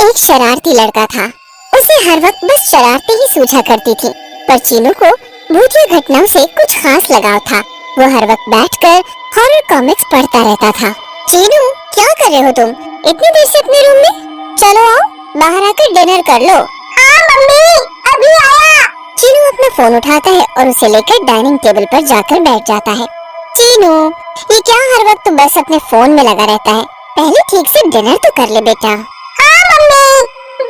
एक शरारती लड़का था। उसे हर वक्त बस शरारतें ही सूझा करती थी, पर चीनू को भूतिया घटनाओं से कुछ खास लगाव था। वो हर वक्त बैठकर हॉरर कॉमिक्स पढ़ता रहता था। चीनू, क्या कर रहे हो तुम इतनी देर से अपने रूम में? चलो आओ, बाहर आकर डिनर कर लो। हाँ मम्मी, अभी आया। चीनू अपना फोन उठाता है और उसे लेकर डाइनिंग टेबल पर जाकर बैठ जाता है। चीनू, ये क्या हर वक्त तो बस अपने फोन में लगा रहता है? पहले ठीक से डिनर तो कर ले बेटा। हाँ मम्मी,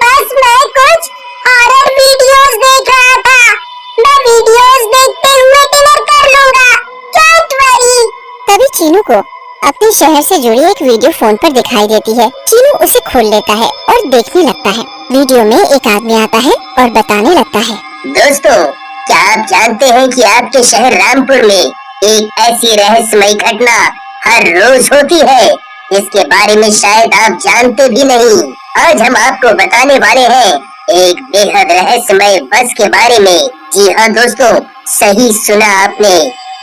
बस मैं कुछ हॉरर वीडियोस देख रहा था। मैं वीडियोस देखते हुए डिनर कर लूंगा, डोंट वरी। तभी चीनू को अपने शहर से जुड़ी एक वीडियो फोन पर दिखाई देती है। चीनू उसे खोल लेता है और देखने लगता है। वीडियो में एक आदमी आता है और बताने लगता है, दोस्तों, क्या आप जानते हैं कि आपके शहर रामपुर में एक ऐसी रहस्यमयी घटना हर रोज होती है जिसके बारे में शायद आप जानते भी नहीं। आज हम आपको बताने वाले हैं एक बेहद रहस्यमय बस के बारे में। जी हाँ दोस्तों, सही सुना आपने।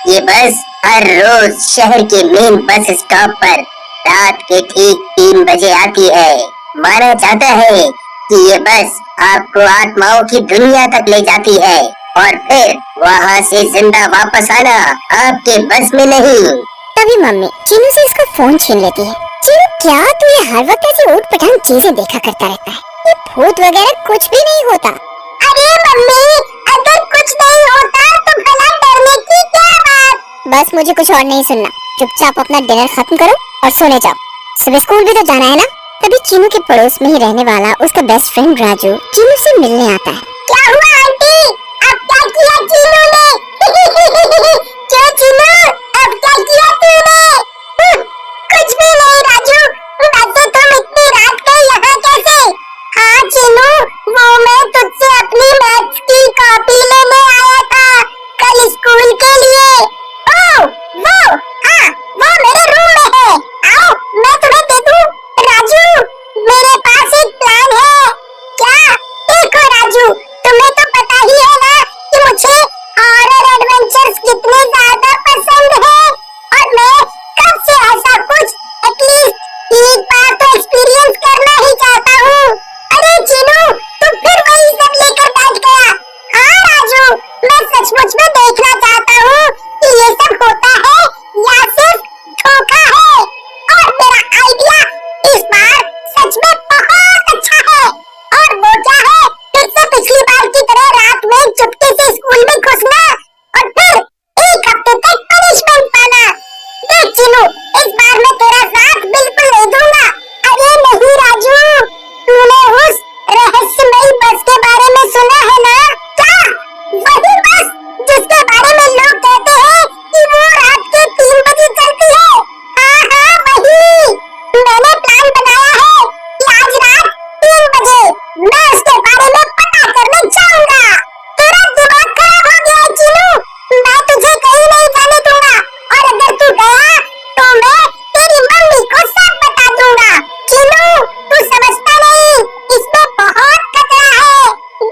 ये बस हर रोज शहर के मेन बस स्टॉप पर रात के ठीक 3 बजे आती है। माना जाता है कि ये बस आपको आत्माओं की दुनिया तक ले जाती है और फिर वहाँ से जिंदा वापस आना आपके बस में नहीं। तभी मम्मी चीनू से इसका फोन छीन लेती है। चीनू, क्या तू ये हर वक्त ऐसी ऊट पटांग चीजें देखा करता रहता है? ये भूत वगैरह कुछ भी नहीं होता। अरे मम्मी, अगर कुछ नहीं होता तो भला डरने की क्या बात। बस मुझे कुछ और नहीं सुनना, चुपचाप अपना डिनर खत्म करो और सोने जाओ। सुबह स्कूल भी तो जाना है ना। तभी चीनू के पड़ोस में ही रहने वाला उसका बेस्ट फ्रेंड राजू चीनू से मिलने आता है। क्या हुआ आंटी, अब क्या किया चीनू ने? क्यों चीनू, अब क्या किया तूने? कुछ भी नहीं राजू, वैसे तुम इतनी रात को यहाँ कैसे? हाँ चीनू, वो मैं तुझसे अपनी मैथ्स की कॉपी लेने आया था कल स्कूल के लिए। ओह वो, हाँ वो मेरे रूम में है। आओ मैं तुम्हें दे दूँ। राजू, मेरे पास एक प्लान है। क्या? देखो राजू, तुम्हें तो पता ही है ना कि मुझे हॉरर एडवेंचर्स कितने ज्यादा पसंद है और मैं कब से ऐसा कुछ एटलीस्ट एक बार तो एक्सपीरियंस करना ही चाहता हूँ। अरे चीनू, तू फिर वही सब लेकर बैठ गया। हाँ राजू, मैं सचमुच में देखना चाहता हूँ कि ये सब होता है या सिर्फ धोखा है। और मेरा आइडिया इस बार सच में बहुत अच्छा है। और वो क्या है, फिर से पिछली बार की तरह रात में चुपके से स्कूल में घुसना और फिर 1 हफ्ते तक पनिशमेंट पाना। देख चीनू, इस बार मैं तेरा साथ बिल्कुल नहीं दूंगा। अरे नहीं राजू, तूने उस रहस्यमयी बस के बारे में सुना है ना? क्या वही बस जिसके बारे में लोग कहते हैं कि वो रात के 3 बजे चलती है? हाँ हाँ वही। मैंने प्लान बनाया है कि आज रात 3 बजे मैं उसके बारे में पता करने जाऊंगा। तेरा दिमाग खराब हो गया है चीनू, मैं तुझे कहीं नहीं जाने दूंगा और अगर तू गया तो मैं तेरी मम्मी को सब बता दूंगा। चीनू, तू समझता नहीं, इसमें बहुत खतरा है।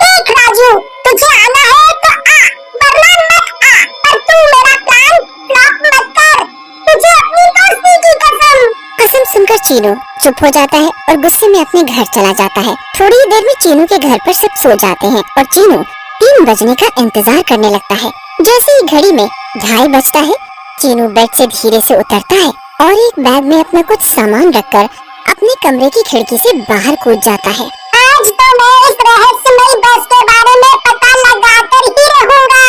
देख राजू, तुझे आना है तो आ, वरना मत आ, पर तू मेरा प्लान फ्लॉप मत कर। तुझे अपनी दोस्ती की कसम। कसम सुनकर चीनू चुप हो जाता है और गुस्से में अपने घर चला जाता है। थोड़ी ही देर में चीनू के घर पर सब सो जाते हैं और चीनू 3 बजने का इंतजार करने लगता है। जैसे ही घड़ी में 2:30 बजता है, चीनू बेड से धीरे से उतरता है और एक बैग में अपना कुछ सामान रखकर अपने कमरे की खिड़की से बाहर कूद जाता है। आज तो मैं इस रहस्यमयी बस के बारे में पता लगाकर ही रहूंगा।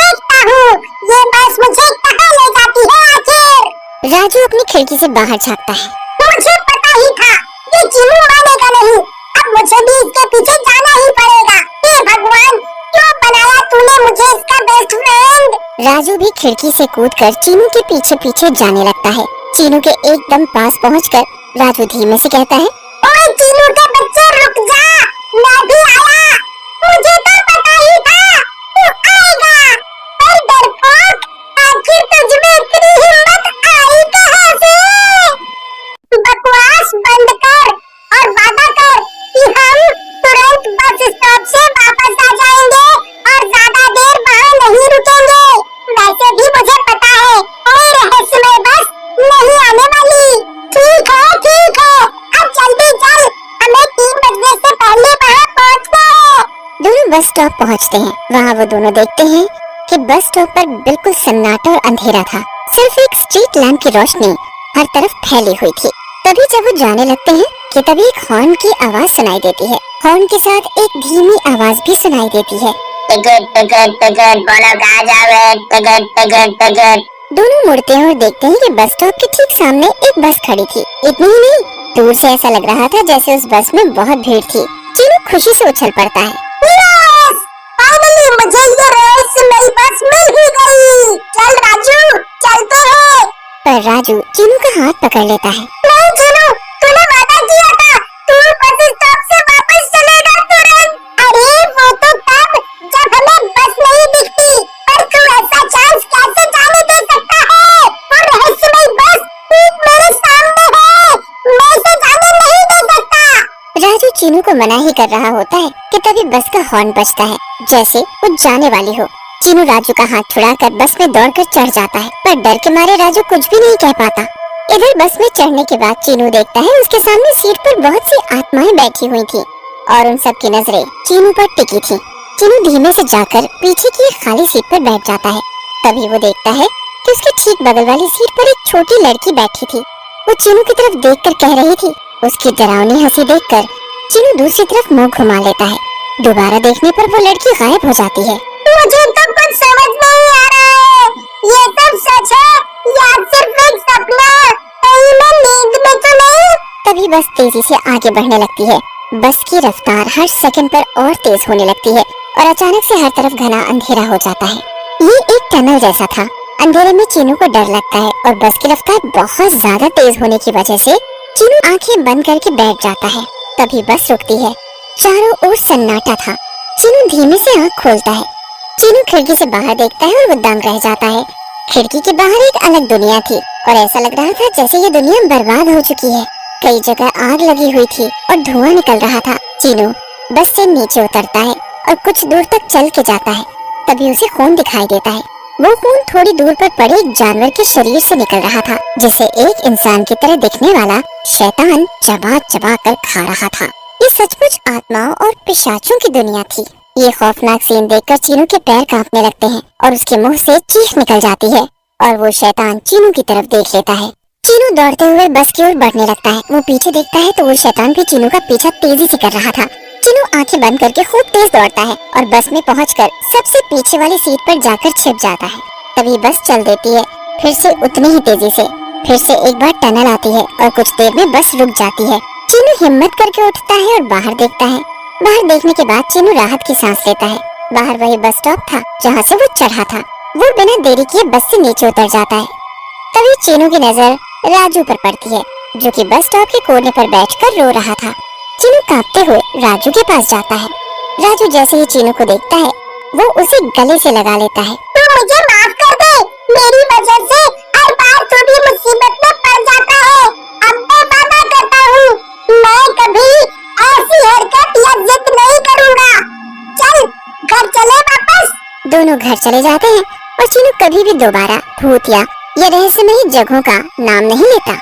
देखता हूँ ये बस मुझे कहाँ ले जाती है आखिर। राजू अपनी खिड़की से बाहर झांकता है। मुझे पता ही था ये चीनू मानेगा नहीं। अब मुझे भी इसके पीछे जाना ही पड़ेगा। हे भगवान, क्यों बनाया तूने मुझे इसका बेस्ट फ्रेंड। राजू भी खिड़की से कूदकर चीनू के पीछे पीछे जाने लगता है। चीनू के एकदम पास पहुंचकर राजू धीमे से कहता है, ओए चीनू के बच्चे रुक जा, मैं भी आया। मुझे तो पता ही था तू आएगा। पर डरपोक, आखिर तुझ में इतनी हिम्मत आई कहाँ से? बकवास बंद कर और वादा कर कि हम तुरंत बस स्टॉप से वापस आ जाएंगे और ज्यादा देर वहाँ नहीं रुकेंगे। वैसे भी मुझे पता है कोई रहस्यमय बस नहीं आने वाली। ठीक है, अब जल्दी दोनों बस स्टॉप पहुंचते हैं। वहाँ वो दोनों देखते हैं कि बस स्टॉप पर बिल्कुल सन्नाटा और अंधेरा था। सिर्फ एक स्ट्रीट लैंप की रोशनी हर तरफ फैली हुई थी। तभी जब वो जाने लगते हैं कि तभी एक हॉर्न की आवाज सुनाई देती है। हॉर्न के साथ एक धीमी आवाज भी सुनाई देती है। टिकट टिकट टिकट, बोलो कहाँ जाओगे? Ticket ticket ticket. दोनों मुड़ते हैं और देखते हैं कि बस स्टॉप के ठीक सामने एक बस खड़ी थी। इतनी ही नहीं, दूर से ऐसा लग रहा था जैसे उस बस में बहुत भीड़ थी। चीनू खुशी से उछल पड़ता है। यस! फाइनली मुझे ये रहस्यमयी बस मिल ही गई। चल राजू, चलते हैं। पर राजू चीनू का हाथ पकड़ लेता है। नहीं चीनू, तूने वादा किया था, तू बस स्टॉप से वापस चलेगा तुरंत। अरे वो तो तब जब हमें बस नहीं दिखती, पर तू ऐसा चांस कैसे जाने दे सकता है? वो रहस्यमयी बस ठीक मेरे सामने है, मैं इसे जाने नहीं दे सकता। राजू चीनू को मना ही कर रहा होता है कि तभी बस का हॉर्न बजता है, जैसे वो जाने वाली हो। चीनू राजू का हाथ छुड़ाकर बस में दौड़कर चढ़ जाता है, पर डर के मारे राजू कुछ भी नहीं कह पाता। इधर बस में चढ़ने के बाद चीनू देखता है उसके सामने सीट पर बहुत सी आत्माएं बैठी हुई थी और उन सब की नजरें चीनू पर टिकी थी। चीनू धीमे से जाकर पीछे की एक खाली सीट पर बैठ जाता है। तभी वो देखता है कि उसके ठीक बगल वाली सीट पर एक छोटी लड़की बैठी थी। वो चीनू की तरफ देखकर कह रही थी। उसकी डरावनी हंसी देखकर चीनू दूसरी तरफ मुंह घुमा लेता है। दोबारा देखने पर वो लड़की गायब हो जाती है। मुझे तो कुछ समझ नहीं आ रहा है, ये सब सच है या सिर्फ एक सपना? कहीं मैं नींद में तो नहीं? तभी बस तेजी से आगे बढ़ने लगती है। बस की रफ्तार हर सेकंड पर और तेज होने लगती है और अचानक से हर तरफ घना अंधेरा हो जाता है। ये एक टनल जैसा था। अंधेरे में चीनू को डर लगता है और बस की रफ्तार बहुत ज्यादा तेज होने की वजह से चीनू आंखें बंद करके बैठ जाता है। तभी बस रुकती है। चारों ओर सन्नाटा था। चीनू धीमे से आंख खोलता है। चीनू खिड़की से बाहर देखता है और वो दंग रह जाता है। खिड़की के बाहर एक अलग दुनिया थी और ऐसा लग रहा था जैसे ये दुनिया बर्बाद हो चुकी है। कई जगह आग लगी हुई थी और धुआं निकल रहा था। चीनू बस से नीचे उतरता है और कुछ दूर तक चल के जाता है। तभी उसे खून दिखाई देता है। वो खून थोड़ी दूर पर पड़े एक जानवर के शरीर से निकल रहा था, जिसे एक इंसान की तरह दिखने वाला शैतान चबा चबा कर खा रहा था। ये सचमुच आत्माओं और पिशाचों की दुनिया थी। ये खौफनाक सीन देखकर चीनू के पैर कांपने लगते हैं और उसके मुंह से चीख निकल जाती है और वो शैतान चीनू की तरफ देख लेता है। चीनू दौड़ते हुए बस की ओर बढ़ने लगता है। वो पीछे देखता है तो वो शैतान भी चीनू का पीछा तेजी से कर रहा था। चीनू आंखें बंद करके खूब तेज दौड़ता है और बस में पहुंचकर सबसे पीछे वाली सीट पर जाकर छिप जाता है। तभी बस चल देती है, फिर से उतनी ही तेजी से। फिर से एक बार टनल आती है और कुछ देर में बस रुक जाती है। चीनू हिम्मत करके उठता है और बाहर देखता है। बाहर देखने के बाद चीनू राहत की सांस लेता है। बाहर वही बस स्टॉप था जहाँ से वो चढ़ा था। वो बिना देरी किए बस से नीचे उतर जाता है। तभी चीनू की नजर राजू पर पड़ती है, जो कि बस स्टॉप के कोने पर बैठकर रो रहा था। चीनू कांपते हुए राजू के पास जाता है। राजू जैसे ही चीनू को देखता है, वो उसे गले से लगा लेता है। तू मुझे माफ कर दे, मेरी वजह से हर बार तू भी मुसीबत में पड़ जाता है। अब मैं वादा करता हूँ, मैं कभी ऐसी हरकत या जिद नहीं करूँगा। चल घर चले वापस। दोनों घर चले जाते हैं और चीनू कभी भी दोबारा भूत या रहस्यमयी जगहों का नाम नहीं लेता।